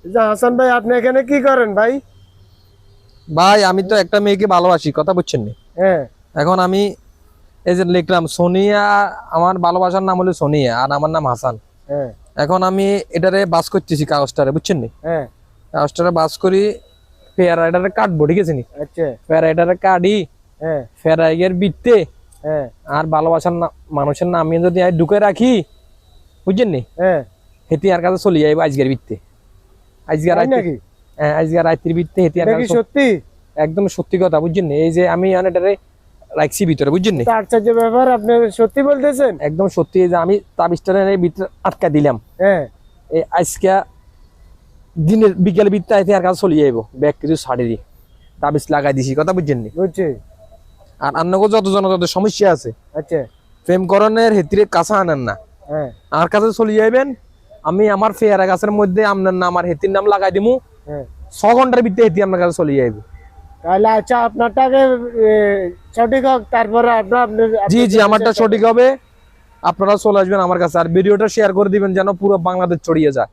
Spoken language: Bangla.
হাসান ভাই আপনি এখানে কি করেন ভাই? ভাই আমি তো একটা মেয়েকে ভালোবাসি, কথা বুঝছেন নি? হ্যাঁ এখন আমি এই যে লিখলাম সোনিয়া, আমার ভালোবাসার নাম হলো সোনিয়া আর আমার নাম হাসান। হ্যাঁ এখন আমি এটারে বাস করতেছি কাগজটারে, বুঝছেন নি? হ্যাঁ। কাগজটারে বাস করি, ফেয়ার রাইডারে কাটবো, ঠিক আছে নি? আচ্ছা। ফেয়ার রাইডারে কাটি, হ্যাঁ ফেয়ার রাইডার বিটতে হ্যাঁ আর ভালোবাসার মানুষের নাম আমি যদি ঢুকে রাখি, বুঝছেন নি, হ্যাঁ। হেতি আর কাছে চলে যাইব আজকের বিটতে। আজকের তাই রাইতে, নাকি? হ্যাঁ আজকের রাত্রির বিটতে হেতি আর এটা কি কাছে সত্যি? একদম সত্যি কথা, বুঝছেন নি? এই যে আমি এটারে রাখছি ভিতরে, বুঝছেন নি? এটা আশ্চর্য ব্যাপার, আপনি সত্যি বলতেছেন? একদম সত্যি। এই যে আমি তাবিজটারে ভিতরে আটকা দিলাম, হ্যাঁ এই আজকে দিনের বিকেল বিটতে হেতি আর কাছে চলে যাইব, ব্যাগ কিছু ছাড়ি দি তাবিজ লাগাই দিছি, কথা বুঝছেন নি? বুঝছি। আর অন্যকে যতজন যত সমস্যা আছে আচ্ছা। প্রেম করণের হেতিরে কাছে আনেন না, হ্যাঁ আমার কাছে চলে যাইবেন। আমি আমার ফেয়ারা গাছের মধ্যে আপনার নাম আর হেতির নাম লাগাই দিমু, হ্যাঁ। 6 ঘন্টার ভিতরে হেতি আপনার কাছে চলে যাইব। তাহলে আচ্ছা আপনারটাকে সঠিক হোক, তারপরে জি জি, আমারটা সঠিক হবে, আপনারা চলে আসবেন আমার কাছে। আর ভিডিওটা শেয়ার করে দিবেন যেন পুরো বাংলাদেশ ছড়িয়ে যায়।